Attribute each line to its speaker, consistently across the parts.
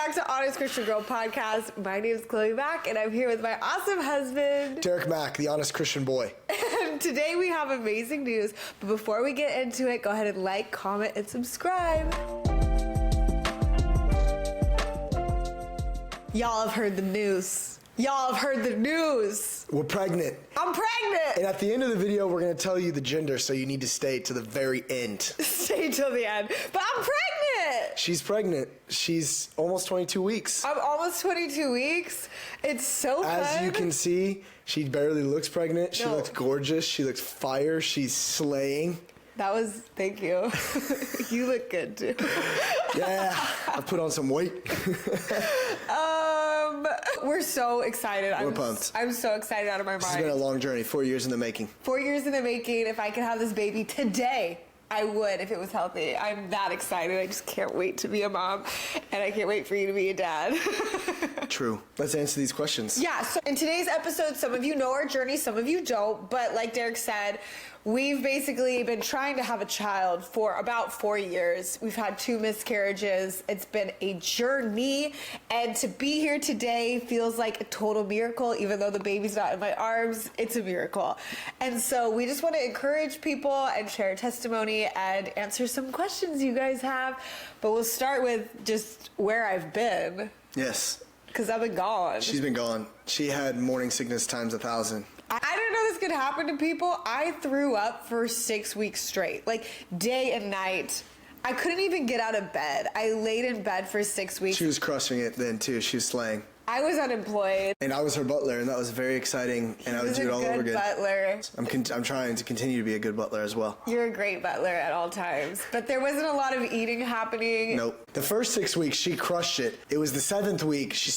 Speaker 1: back to Honest Christian Girl Podcast. My name is Chloe Mack, and I'm here with my awesome husband,
Speaker 2: Derek Mack, the honest Christian boy.
Speaker 1: And today we have amazing news. But before we get into it, go ahead and like, comment, and subscribe. Y'all have heard the news. Y'all have heard the news.
Speaker 2: We're pregnant.
Speaker 1: I'm pregnant.
Speaker 2: And at the end of the video, we're going to tell you the gender, so you need to stay to the very end.
Speaker 1: Stay till the end. But I'm pregnant.
Speaker 2: She's pregnant. She's almost 22 weeks.
Speaker 1: I'm almost 22 weeks. It's so fun.
Speaker 2: As you can see, she barely looks pregnant. She looks gorgeous. She looks fire. She's slaying.
Speaker 1: That was, thank you. You look good too.
Speaker 2: Yeah, I put on some weight.
Speaker 1: We're so excited.
Speaker 2: We're pumped.
Speaker 1: I'm so excited out of my mind.
Speaker 2: It's been a long journey, 4 years in the making.
Speaker 1: 4 years in the making. If I could have this baby today, I would if it was healthy. I'm that excited. I just can't wait to be a mom, and I can't wait for you to be a dad.
Speaker 2: True. Let's answer these questions.
Speaker 1: Yeah, so in today's episode, some of you know our journey, some of you don't, but like Derek said, we've basically been trying to have a child for about 4 years. We've had 2 miscarriages. It's been a journey, and to be here today feels like a total miracle. Even though the baby's not in my arms, it's a miracle. And so we just want to encourage people and share testimony and answer some questions you guys have. But we'll start with just where I've been.
Speaker 2: Yes.
Speaker 1: Because I've been gone.
Speaker 2: She's been gone. She had morning sickness times 1,000.
Speaker 1: I didn't know this could happen to people. I threw up for 6 weeks straight, like day and night. I couldn't even get out of bed. I laid in bed for 6 weeks.
Speaker 2: She was crushing it then too. She was slaying.
Speaker 1: I was unemployed.
Speaker 2: And I was her butler, and that was very exciting, and I would do it all over again.
Speaker 1: Butler.
Speaker 2: I'm trying to continue to be a good butler as well.
Speaker 1: You're a great butler at all times. But there wasn't a lot of eating happening.
Speaker 2: Nope. The first 6 weeks, she crushed it. It was the 7th week, she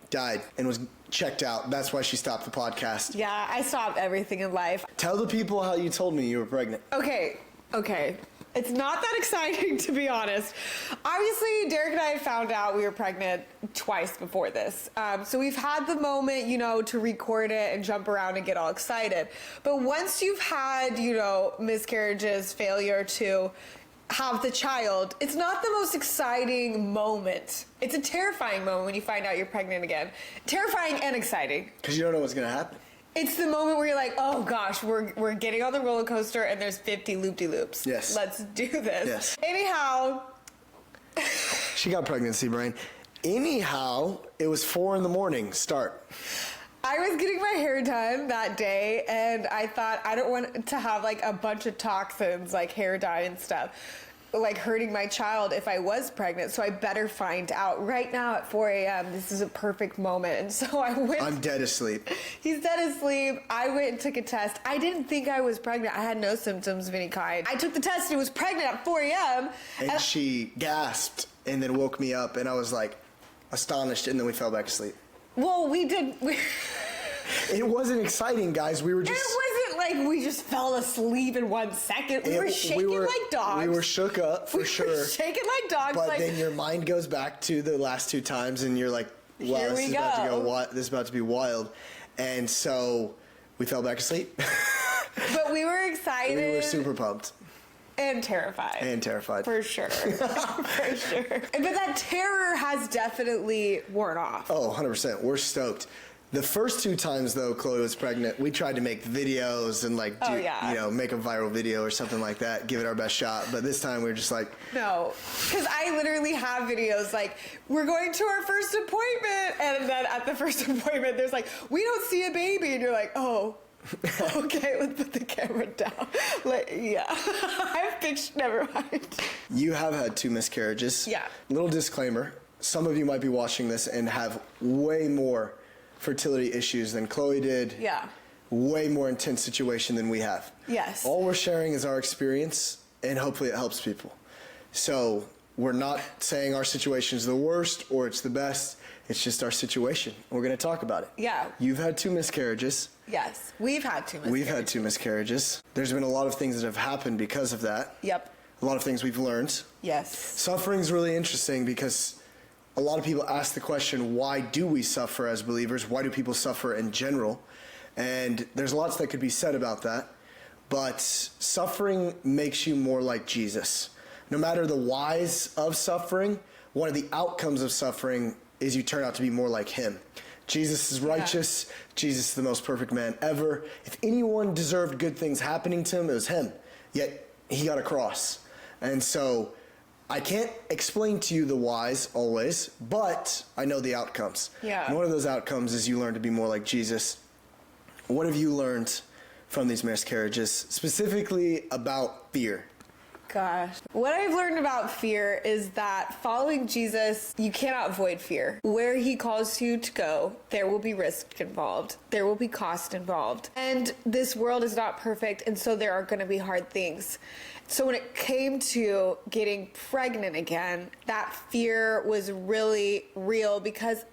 Speaker 2: died, and was checked out. That's why she stopped the podcast.
Speaker 1: Yeah, I stopped everything in life.
Speaker 2: Tell the people how you told me you were pregnant.
Speaker 1: Okay. It's not that exciting, to be honest. Obviously, Derek and I found out we were pregnant twice before this. So we've had the moment, to record it and jump around and get all excited. But once you've had, miscarriages, failure to have the child, it's not the most exciting moment. It's a terrifying moment when you find out you're pregnant again. Terrifying and exciting.
Speaker 2: Because you don't know what's going to happen.
Speaker 1: It's the moment where you're like, oh gosh, we're getting on the roller coaster and there's 50 loop-de-loops.
Speaker 2: Yes.
Speaker 1: Let's do this.
Speaker 2: Yes.
Speaker 1: Anyhow.
Speaker 2: She got pregnancy brain. Anyhow, it was 4 a.m. start.
Speaker 1: I was getting my hair done that day, and I thought I don't want to have like a bunch of toxins, like hair dye and stuff, like hurting my child if I was pregnant. So I better find out right now at 4 a.m. This is a perfect moment. And so I went.
Speaker 2: I'm dead asleep.
Speaker 1: He's dead asleep. I went and took a test. I didn't think I was pregnant. I had no symptoms of any kind. I took the test and was pregnant at 4 a.m.
Speaker 2: And she gasped and then woke me up, and I was like astonished, and then we fell back asleep.
Speaker 1: Well,
Speaker 2: It wasn't exciting, guys. We were just...
Speaker 1: It wasn't like we just fell asleep in 1 second. We were shaking like dogs.
Speaker 2: We were shook up, for sure.
Speaker 1: We were shaking like dogs.
Speaker 2: But then your mind goes back to the last 2 times, and you're like, wow, this is about to be wild. And so we fell back asleep.
Speaker 1: But we were excited.
Speaker 2: We were super pumped.
Speaker 1: And terrified. For sure. For sure. But that terror has definitely worn off.
Speaker 2: Oh, 100%. We're stoked. The first 2 times, though, Chloe was pregnant, we tried to make videos and, make a viral video or something like that, give it our best shot. But this time, we were just like...
Speaker 1: No, because I literally have videos, like, we're going to our first appointment, and then at the first appointment, there's like, we don't see a baby, and you're like, oh... Okay, let's put the camera down. I've pictured, never mind.
Speaker 2: You have had 2 miscarriages.
Speaker 1: Yeah.
Speaker 2: Little disclaimer, some of you might be watching this and have way more fertility issues than Chloe did.
Speaker 1: Yeah.
Speaker 2: Way more intense situation than we have.
Speaker 1: Yes.
Speaker 2: All we're sharing is our experience, and hopefully it helps people. So we're not saying our situation is the worst or it's the best. It's just our situation. We're going to talk about it.
Speaker 1: Yeah.
Speaker 2: You've had 2 miscarriages.
Speaker 1: Yes. We've had 2 miscarriages.
Speaker 2: We've had 2 miscarriages. There's been a lot of things that have happened because of that.
Speaker 1: Yep.
Speaker 2: A lot of things we've learned.
Speaker 1: Yes.
Speaker 2: Suffering's really interesting because a lot of people ask the question, why do we suffer as believers? Why do people suffer in general? And there's lots that could be said about that. But suffering makes you more like Jesus. No matter the whys of suffering, one of the outcomes of suffering is you turn out to be more like him. Jesus is righteous. Yeah. Jesus is the most perfect man ever. If anyone deserved good things happening to him, it was him. Yet he got a cross. And so I can't explain to you the whys always, but I know the outcomes.
Speaker 1: Yeah.
Speaker 2: And one of those outcomes is you learn to be more like Jesus. What have you learned from these miscarriages, specifically about fear?
Speaker 1: Gosh. What I've learned about fear is that following Jesus, you cannot avoid fear. Where he calls you to go, there will be risk involved. There will be cost involved. And this world is not perfect, and so there are going to be hard things. So when it came to getting pregnant again, that fear was really real, because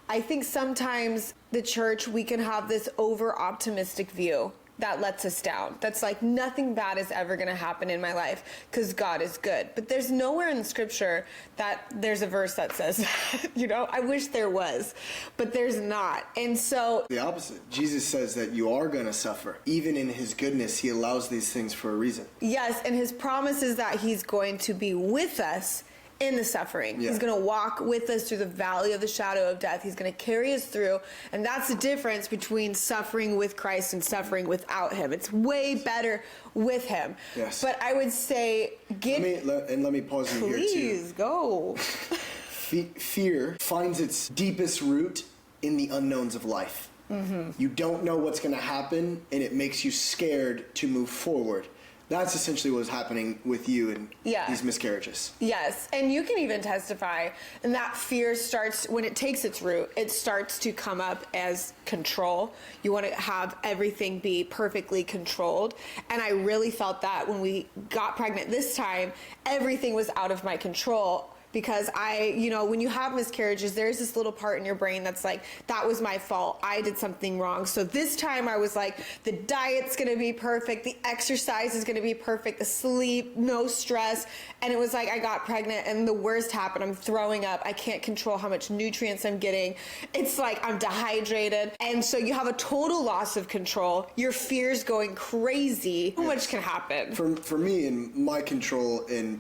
Speaker 1: I think sometimes the church, we can have this over-optimistic view that lets us down. That's like, nothing bad is ever going to happen in my life because God is good. But there's nowhere in scripture that there's a verse that says that, you know. I wish there was, but there's not. And so
Speaker 2: the opposite. Jesus says that you are going to suffer. Even in his goodness, he allows these things for a reason.
Speaker 1: Yes, and his promise is that he's going to be with us in the suffering. Yeah. He's going to walk with us through the valley of the shadow of death. He's going to carry us through. And that's the difference between suffering with Christ and suffering without him. It's way better with him.
Speaker 2: Yes.
Speaker 1: But I would say,
Speaker 2: let me pause you here too.
Speaker 1: Please, go.
Speaker 2: Fear finds its deepest root in the unknowns of life. Mm-hmm. You don't know what's going to happen, and it makes you scared to move forward. That's essentially what was happening with you in these miscarriages.
Speaker 1: Yes, and you can even testify, and that fear starts, when it takes its root, it starts to come up as control. You want to have everything be perfectly controlled, and I really felt that when we got pregnant this time, everything was out of my control. Because when you have miscarriages, there's this little part in your brain that's like, that was my fault. I did something wrong. So this time I was like, the diet's going to be perfect. The exercise is going to be perfect. The sleep, no stress. And it was like, I got pregnant and the worst happened. I'm throwing up. I can't control how much nutrients I'm getting. It's like I'm dehydrated. And so you have a total loss of control. Your fear's going crazy. How much can happen?
Speaker 2: For me, in my control, in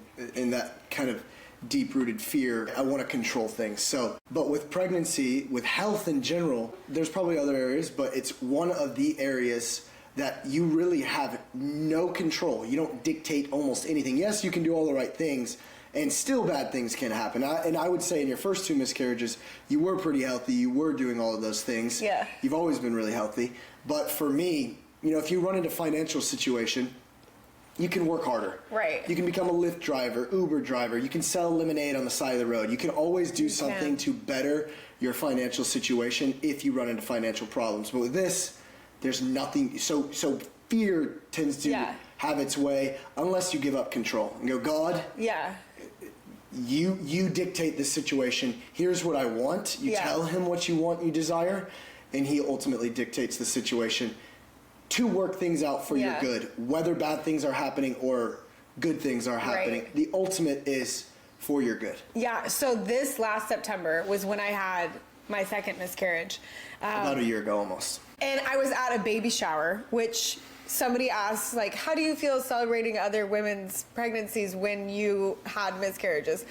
Speaker 2: that kind of deep-rooted fear, I want to control things. But with pregnancy, with health in general, there's probably other areas, but it's one of the areas that you really have no control. You don't dictate almost anything. Yes, you can do all the right things, and still bad things can happen. And I would say in your first 2 miscarriages, you were pretty healthy. You were doing all of those things.
Speaker 1: Yeah.
Speaker 2: You've always been really healthy. But for me, if you run into a financial situation, you can work harder.
Speaker 1: Right.
Speaker 2: You can become a Lyft driver, Uber driver. You can sell lemonade on the side of the road. You can always do something to better your financial situation if you run into financial problems. But with this, there's nothing. So fear tends to have its way unless you give up control and go, God.
Speaker 1: Yeah.
Speaker 2: You dictate this situation. Here's what I want. You tell him what you want, you desire, and he ultimately dictates the situation to work things out for your good, whether bad things are happening or good things are happening. Right. The ultimate is for your good. Yeah,
Speaker 1: so this last September was when I had my second miscarriage.
Speaker 2: About a year ago almost.
Speaker 1: And I was at a baby shower, which somebody asked, like, how do you feel celebrating other women's pregnancies when you had miscarriages?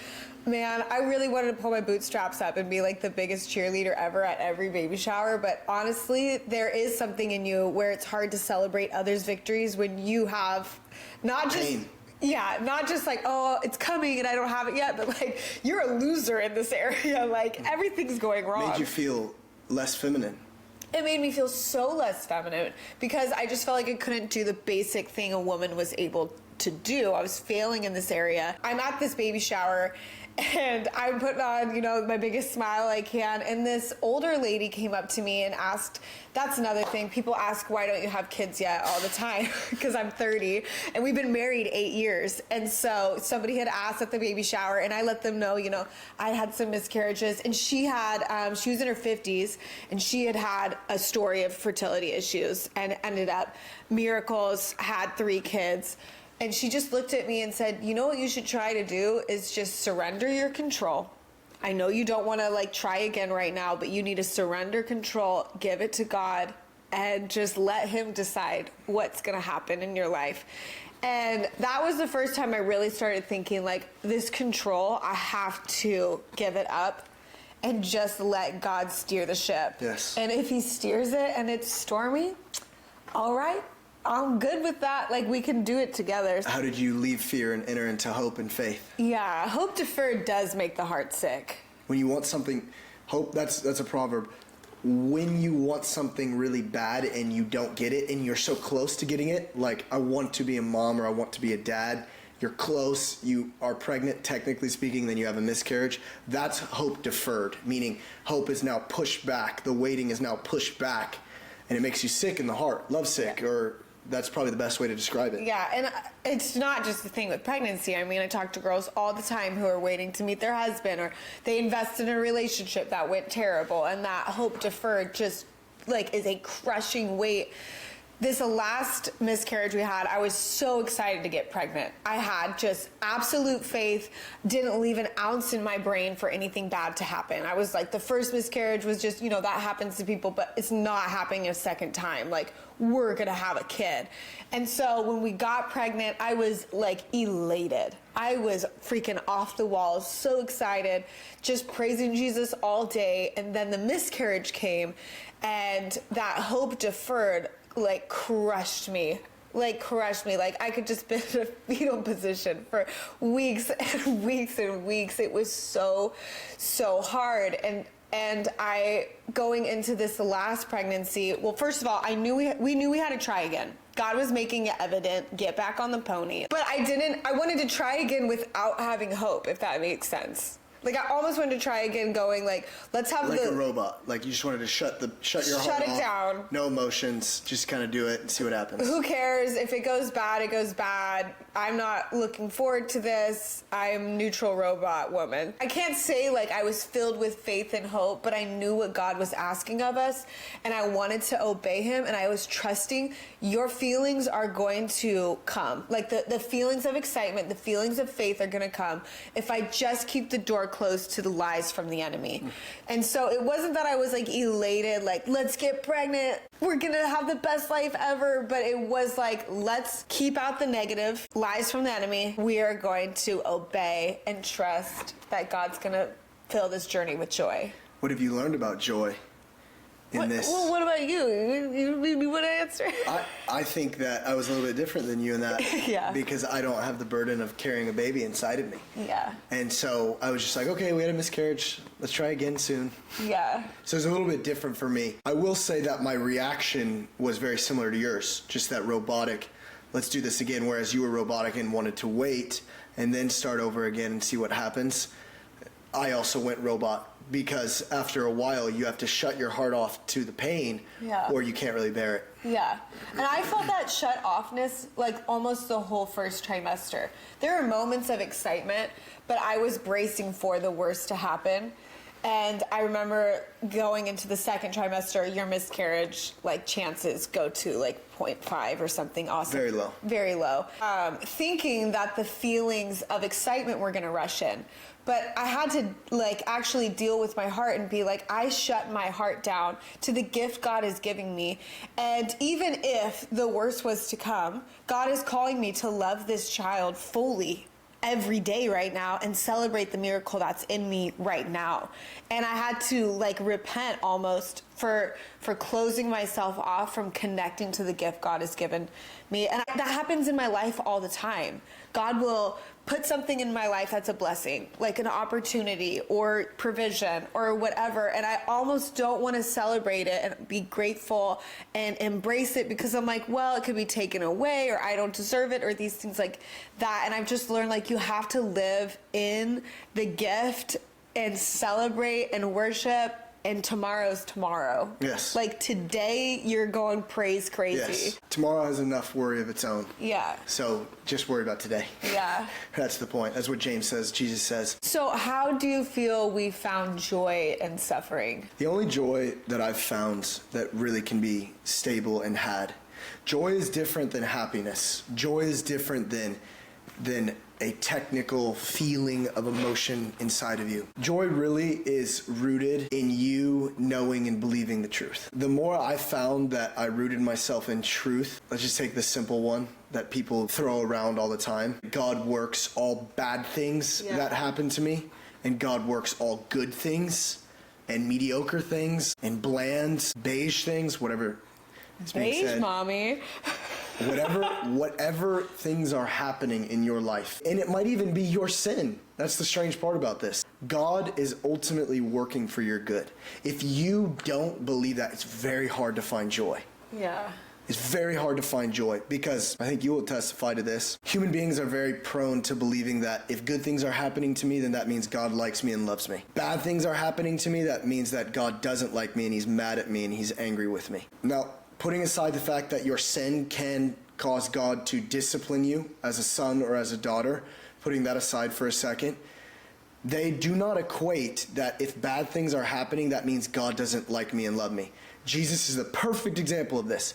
Speaker 1: Man, I really wanted to pull my bootstraps up and be like the biggest cheerleader ever at every baby shower. But honestly, there is something in you where it's hard to celebrate others' victories when you have not just...
Speaker 2: pain.
Speaker 1: Yeah, not just like, oh, it's coming and I don't have it yet, but like, you're a loser in this area. Like, everything's going wrong.
Speaker 2: Made you feel less feminine.
Speaker 1: It made me feel so less feminine because I just felt like I couldn't do the basic thing a woman was able to do. I was failing in this area. I'm at this baby shower and I'm putting on, my biggest smile I can. And this older lady came up to me and asked, that's another thing. People ask, why don't you have kids yet all the time? Because I'm 30 and we've been married 8 years. And so somebody had asked at the baby shower and I let them know, I had some miscarriages and she had, she was in her 50s and she had a story of fertility issues and ended up miracles, had 3 kids. And she just looked at me and said, what you should try to do is just surrender your control. I know you don't want to try again right now, but you need to surrender control, give it to God, and just let him decide what's going to happen in your life. And that was the first time I really started thinking, like, this control, I have to give it up and just let God steer the ship.
Speaker 2: Yes.
Speaker 1: And if he steers it and it's stormy, all right, I'm good with that. Like, we can do it together.
Speaker 2: How did you leave fear and enter into hope and faith?
Speaker 1: Yeah, hope deferred does make the heart sick.
Speaker 2: When you want something, hope, that's a proverb. When you want something really bad and you don't get it and you're so close to getting it, like I want to be a mom or I want to be a dad, you're close, you are pregnant, technically speaking, then you have a miscarriage. That's hope deferred, meaning hope is now pushed back. The waiting is now pushed back, and it makes you sick in the heart, lovesick, or that's probably the best way to describe it.
Speaker 1: Yeah, and it's not just the thing with pregnancy. I mean, I talk to girls all the time who are waiting to meet their husband, or they invested in a relationship that went terrible, and that hope deferred just like is a crushing weight. This last miscarriage we had, I was so excited to get pregnant. I had just absolute faith, didn't leave an ounce in my brain for anything bad to happen. I was like, the first miscarriage was just, that happens to people, but it's not happening a second time. Like, we're gonna have a kid. And so when we got pregnant, I was like elated. I was freaking off the walls, so excited, just praising Jesus all day. And then the miscarriage came, and that hope deferred like crushed me. Like I could just be in a fetal position for weeks and weeks and weeks. It was so hard. And I, going into this last pregnancy, well, first of all, we knew we had to try again. God was making it evident, get back on the pony. But I wanted to try again without having hope, if that makes sense. Like, I almost wanted to try again, going like, let's have
Speaker 2: like a robot. Like, you just wanted to shut your heart off.
Speaker 1: Shut it down.
Speaker 2: No emotions. Just kind of do it and see what happens.
Speaker 1: Who cares? If it goes bad, it goes bad. I'm not looking forward to this. I'm neutral robot woman. I can't say like I was filled with faith and hope, but I knew what God was asking of us, and I wanted to obey him, and I was trusting your feelings are going to come. Like the feelings of excitement, the feelings of faith are going to come if I just keep the door closed to the lies from the enemy. And so it wasn't that I was like elated, like, let's get pregnant, we're gonna have the best life ever, but it was like, let's keep out the negative lies from the enemy. We are going to obey and trust that God's gonna fill this journey with joy.
Speaker 2: What have you learned about joy in this?
Speaker 1: Well, what about you? You want to answer?
Speaker 2: I think that I was a little bit different than you in that.
Speaker 1: Yeah.
Speaker 2: Because I don't have the burden of carrying a baby inside of me.
Speaker 1: Yeah.
Speaker 2: And so I was just like, okay, we had a miscarriage. Let's try again soon.
Speaker 1: Yeah.
Speaker 2: So it's a little bit different for me. I will say that my reaction was very similar to yours. Just that robotic, let's do this again. Whereas you were robotic and wanted to wait and then start over again and see what happens. I also went robot. Because after a while, you have to shut your heart off to the pain, or you can't really bear it.
Speaker 1: Yeah. And I felt that shut offness like almost the whole first trimester. There were moments of excitement, but I was bracing for the worst to happen. And I remember going into the second trimester, your miscarriage, like, chances go to like 0.5 or something awesome.
Speaker 2: Very low.
Speaker 1: Very low. Thinking that the feelings of excitement were going to rush in. But I had to like actually deal with my heart and be like, I shut my heart down to the gift God is giving me. And even if the worst was to come, God is calling me to love this child fully every day right now and celebrate the miracle that's in me right now. And I had to like repent almost for closing myself off from connecting to the gift God has given me. And that happens in my life all the time. God will put something in my life that's a blessing, like an opportunity or provision or whatever, and I almost don't want to celebrate it and be grateful and embrace it because I'm like, well, it could be taken away, or I don't deserve it, or these things like that. And I've just learned, like, you have to live in the gift and celebrate and worship, and tomorrow's tomorrow.
Speaker 2: Yes.
Speaker 1: Like, today you're going praise crazy.
Speaker 2: Yes. Tomorrow has enough worry of its own.
Speaker 1: Yeah.
Speaker 2: So just worry about today.
Speaker 1: Yeah.
Speaker 2: That's the point. That's what James says, Jesus says.
Speaker 1: So how do you feel we found joy in suffering?
Speaker 2: The only joy that I've found that really can be stable and had. Joy is different than happiness. Joy is different than a technical feeling of emotion inside of you. Joy really is rooted in you knowing and believing the truth. The more I found that I rooted myself in truth, let's just take the simple one, that people throw around all the time. God works all bad things that happen to me, and God works all good things and mediocre things and bland, beige things, whatever is being
Speaker 1: Beige,
Speaker 2: said.
Speaker 1: mommy.
Speaker 2: Whatever things are happening in your life, and it might even be your sin. That's the strange part about this. God is ultimately working for your good. If you don't believe that, it's very hard to find joy.
Speaker 1: Yeah.
Speaker 2: It's very hard to find joy because I think you will testify to this. Human beings are very prone to believing that if good things are happening to me, then that means God likes me and loves me. Bad things are happening to me, that means that God doesn't like me and he's mad at me and he's angry with me. Now, putting aside the fact that your sin can cause God to discipline you as a son or as a daughter, putting that aside for a second, they do not equate that if bad things are happening, that means God doesn't like me and love me. Jesus is the perfect example of this.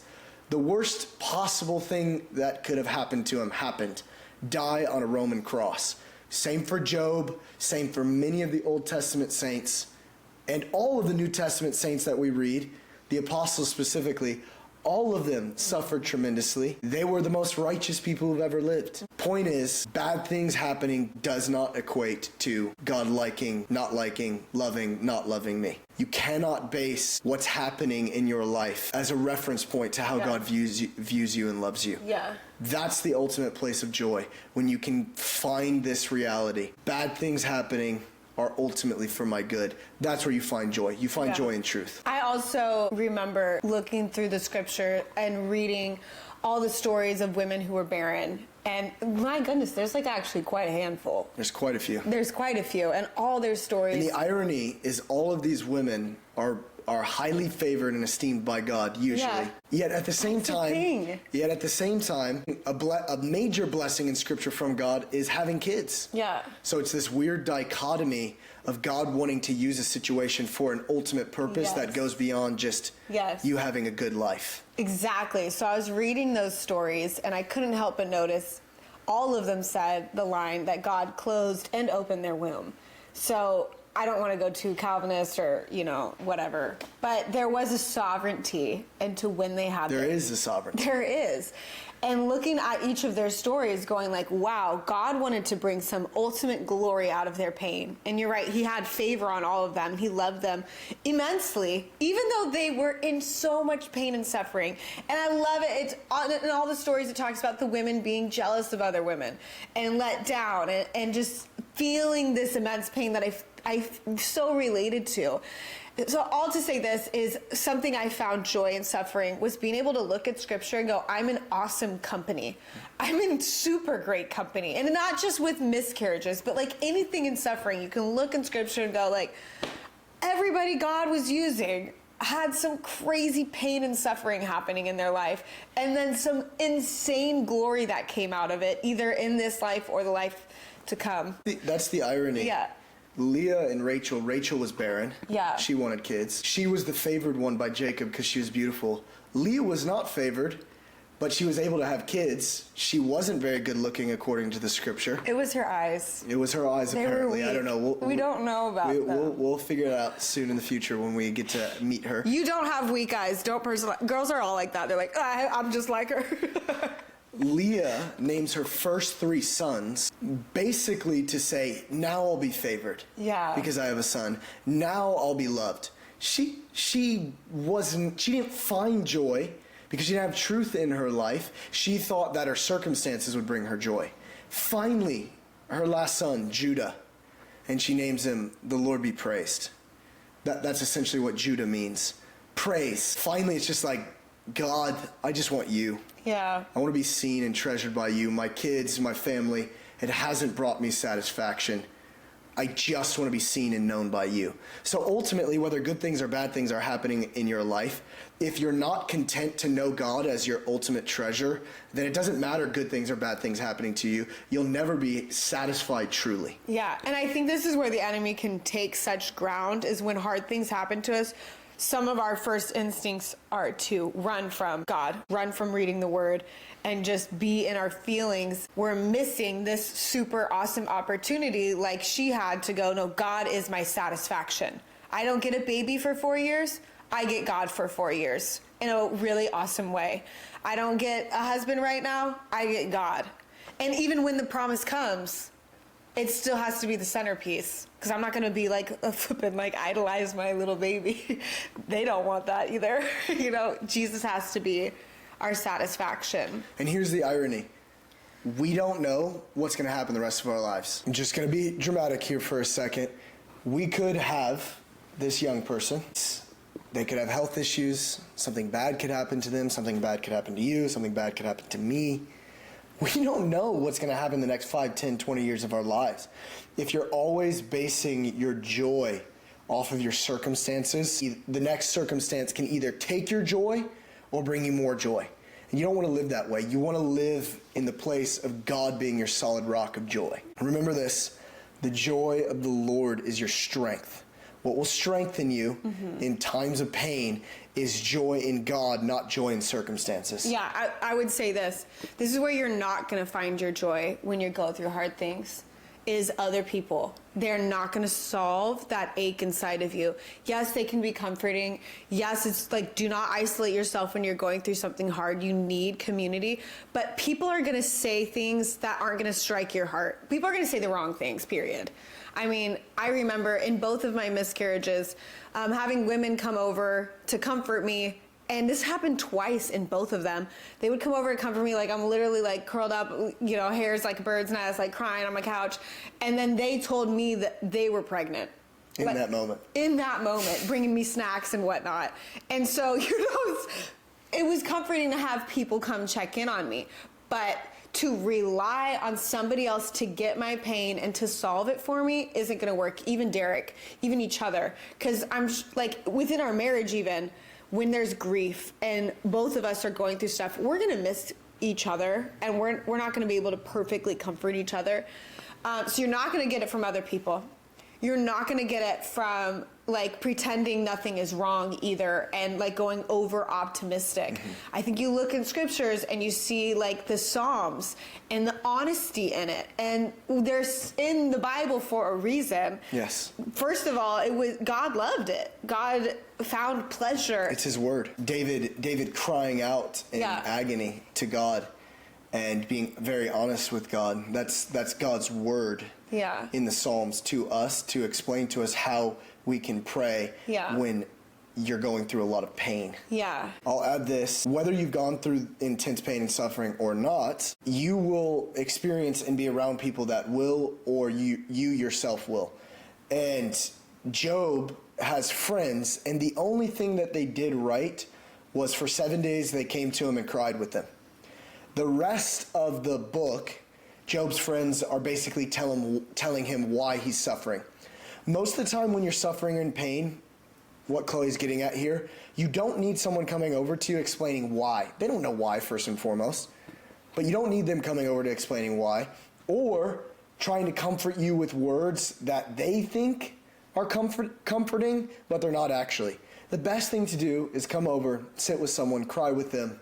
Speaker 2: The worst possible thing that could have happened to him happened. Die on a Roman cross. Same for Job, same for many of the Old Testament saints, and all of the New Testament saints that we read, the apostles specifically, all of them suffered tremendously. They were the most righteous people who've ever lived. Point is, bad things happening does not equate to God liking, not liking, loving, not loving me. You cannot base what's happening in your life as a reference point to how God views you and loves you.
Speaker 1: Yeah.
Speaker 2: That's the ultimate place of joy, when you can find this reality. Bad things happening are ultimately for my good. That's where you find joy. You find joy in truth.
Speaker 1: I also remember looking through the scripture and reading all the stories of women who were barren. And my goodness, there's like actually quite a handful.
Speaker 2: There's quite a few.
Speaker 1: There's quite a few, and all their stories.
Speaker 2: And the irony is all of these women are highly favored and esteemed by God, usually.
Speaker 1: Yeah.
Speaker 2: Yet at the same time, a major blessing in Scripture from God is having kids.
Speaker 1: Yeah.
Speaker 2: So it's this weird dichotomy of God wanting to use a situation for an ultimate purpose that goes beyond just you having a good life.
Speaker 1: Exactly. So I was reading those stories, and I couldn't help but notice all of them said the line that God closed and opened their womb. So I don't want to go too Calvinist or, whatever. But there was a sovereignty into when they had
Speaker 2: There is a sovereignty.
Speaker 1: There is. And looking at each of their stories going like, wow, God wanted to bring some ultimate glory out of their pain. And you're right, he had favor on all of them. He loved them immensely, even though they were in so much pain and suffering. And I love it. It's in all the stories it talks about the women being jealous of other women and let down and just feeling this immense pain that I so related to. So all to say this is something I found joy in suffering was being able to look at scripture and go, I'm in awesome company. I'm in super great company. And not just with miscarriages, but like anything in suffering, you can look in scripture and go like, everybody God was using had some crazy pain and suffering happening in their life. And then some insane glory that came out of it, either in this life or the life to come.
Speaker 2: That's the irony.
Speaker 1: Yeah.
Speaker 2: Leah and Rachel was barren.
Speaker 1: Yeah.
Speaker 2: She wanted kids. She was the favored one by Jacob because she was beautiful. Leah was not favored, but she was able to have kids. She wasn't very good looking according to the scripture.
Speaker 1: It was her eyes.
Speaker 2: It was her eyes,
Speaker 1: They
Speaker 2: apparently.
Speaker 1: were weak.
Speaker 2: I don't know.
Speaker 1: We don't know about them.
Speaker 2: We'll figure it out soon in the future when we get to meet her.
Speaker 1: You don't have weak eyes. Don't personalize. Girls are all like that. They're like, I'm just like her.
Speaker 2: Leah names her first 3 sons basically to say, now I'll be favored.
Speaker 1: Yeah.
Speaker 2: Because I have a son. Now I'll be loved. She didn't find joy because she didn't have truth in her life. She thought that her circumstances would bring her joy. Finally, her last son, Judah, and she names him, the Lord be praised. That's essentially what Judah means. Praise. Finally, it's just like, God, I just want you.
Speaker 1: Yeah.
Speaker 2: I want to be seen and treasured by you. My kids, my family, it hasn't brought me satisfaction. I just want to be seen and known by you. So ultimately, whether good things or bad things are happening in your life, if you're not content to know God as your ultimate treasure, then it doesn't matter good things or bad things happening to you. You'll never be satisfied truly.
Speaker 1: Yeah. And I think this is where the enemy can take such ground is when hard things happen to us. Some of our first instincts are to run from God, run from reading the word, and just be in our feelings. We're missing this super awesome opportunity like she had to go, no, God is my satisfaction. I don't get a baby for 4 years. I get God for 4 years in a really awesome way. I don't get a husband right now, I get God. And even when the promise comes, it still has to be the centerpiece, because I'm not going to be like a flippin' like idolize my little baby. They don't want that either. You know, Jesus has to be our satisfaction.
Speaker 2: And here's the irony. We don't know what's going to happen the rest of our lives. I'm just going to be dramatic here for a second. We could have this young person. They could have health issues. Something bad could happen to them. Something bad could happen to you. Something bad could happen to me. We don't know what's going to happen in the next 5, 10, 20 years of our lives. If you're always basing your joy off of your circumstances, the next circumstance can either take your joy or bring you more joy. And you don't want to live that way. You want to live in the place of God being your solid rock of joy. Remember this, the joy of the Lord is your strength. What will strengthen you in times of pain is joy in God, not joy in circumstances.
Speaker 1: Yeah, I would say this. This is where you're not going to find your joy when you go through hard things, is other people. They're not going to solve that ache inside of you. Yes, they can be comforting. Yes, it's like, do not isolate yourself when you're going through something hard. You need community. But people are going to say things that aren't going to strike your heart. People are going to say the wrong things, period. I mean, I remember in both of my miscarriages, having women come over to comfort me. And this happened twice in both of them. They would come over and comfort me, like I'm literally like curled up, you know, hairs like a bird's nest, like crying on my couch. And then they told me that they were pregnant.
Speaker 2: In that moment.
Speaker 1: In that moment, bringing me snacks and whatnot. And so, you know, it was comforting to have people come check in on me. But to rely on somebody else to get my pain and to solve it for me isn't going to work. Even Derek, even each other. Because I'm like, within our marriage even, when there's grief and both of us are going through stuff, we're going to miss each other, and we're not going to be able to perfectly comfort each other. So you're not going to get it from other people. You're not going to get it from like pretending nothing is wrong either, and like going over optimistic. I think you look in scriptures and you see like the Psalms and the honesty in it, and there's in the Bible for a reason.
Speaker 2: Yes.
Speaker 1: First of all, it was God loved it. God found pleasure.
Speaker 2: It's his word. David crying out in agony to God and being very honest with God. That's God's word.
Speaker 1: Yeah.
Speaker 2: In the Psalms to us, to explain to us how we can pray when you're going through a lot of pain.
Speaker 1: Yeah.
Speaker 2: I'll add this. Whether you've gone through intense pain and suffering or not, you will experience and be around people that will, or you yourself will. And Job has friends, and the only thing that they did right was for 7 days they came to him and cried with them. The rest of the book, Job's friends are basically telling him why he's suffering. Most of the time when you're suffering or in pain, what Chloe's getting at here, you don't need someone coming over to you explaining why. They don't know why, first and foremost. But you don't need them coming over to explaining why, or trying to comfort you with words that they think are comforting, but they're not actually. The best thing to do is come over, sit with someone, cry with them,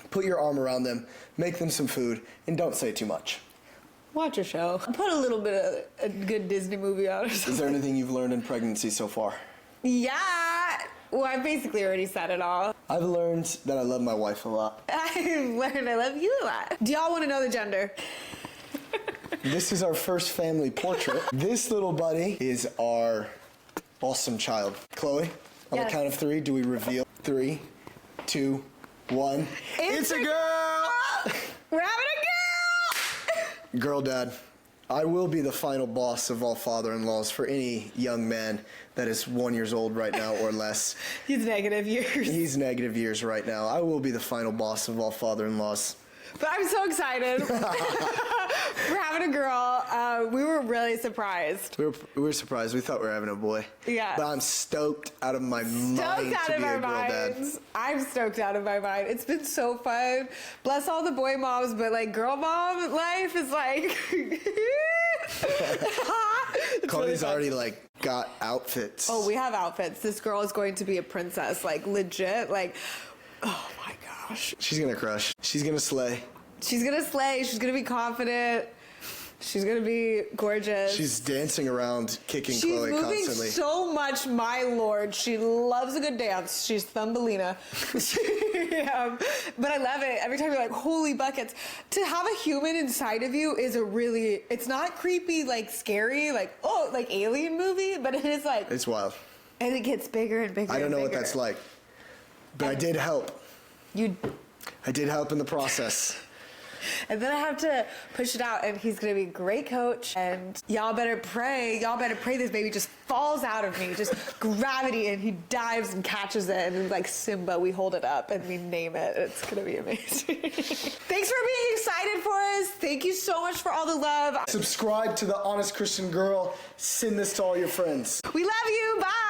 Speaker 2: put your arm around them, make them some food, and don't say too much.
Speaker 1: Watch a show. Put a little bit of a good Disney movie on or something.
Speaker 2: Is there anything you've learned in pregnancy so far?
Speaker 1: Yeah. Well, I basically already said it all.
Speaker 2: I've learned that I love my wife a lot.
Speaker 1: I've learned I love you a lot. Do y'all want to know the gender?
Speaker 2: This is our first family portrait. This little buddy is our awesome child. Chloe, on the count of 3, do we reveal? 3, 2, 1. It's a girl!
Speaker 1: We're having a girl!
Speaker 2: Girl dad. I will be the final boss of all father-in-laws for any young man that is 1 year old right now or less.
Speaker 1: He's negative years.
Speaker 2: He's negative years right now. I will be the final boss of all father-in-laws.
Speaker 1: But I'm so excited. We're having a girl. We were really surprised.
Speaker 2: We were surprised. We thought we were having a boy.
Speaker 1: Yeah.
Speaker 2: But I'm stoked out of my mind to be a girl dad.
Speaker 1: I'm stoked out of my mind. It's been so fun. Bless all the boy moms, but like girl mom life is like...
Speaker 2: Chloe's really already like got outfits.
Speaker 1: Oh, we have outfits. This girl is going to be a princess. Like legit. Like, oh my gosh.
Speaker 2: She's gonna crush. She's gonna slay.
Speaker 1: She's gonna slay. She's gonna be confident. She's gonna be gorgeous.
Speaker 2: She's dancing around, kicking
Speaker 1: She's
Speaker 2: Chloe
Speaker 1: moving
Speaker 2: constantly.
Speaker 1: so much, my lord. She loves a good dance. She's Thumbelina. But I love it. Every time you're like, holy buckets. To have a human inside of you is it's not creepy, like scary, like, oh, like alien movie, but it is like.
Speaker 2: It's wild.
Speaker 1: And it gets bigger and bigger.
Speaker 2: I don't know what
Speaker 1: bigger.
Speaker 2: that's like, but I did help. I did help in the process.
Speaker 1: And then I have to push it out, and he's going to be a great coach. And y'all better pray. Y'all better pray this baby just falls out of me, just gravity, and he dives and catches it. And like Simba, we hold it up and we name it. It's going to be amazing. Thanks for being excited for us. Thank you so much for all the love.
Speaker 2: Subscribe to The Honest Christian Girl. Send this to all your friends.
Speaker 1: We love you. Bye.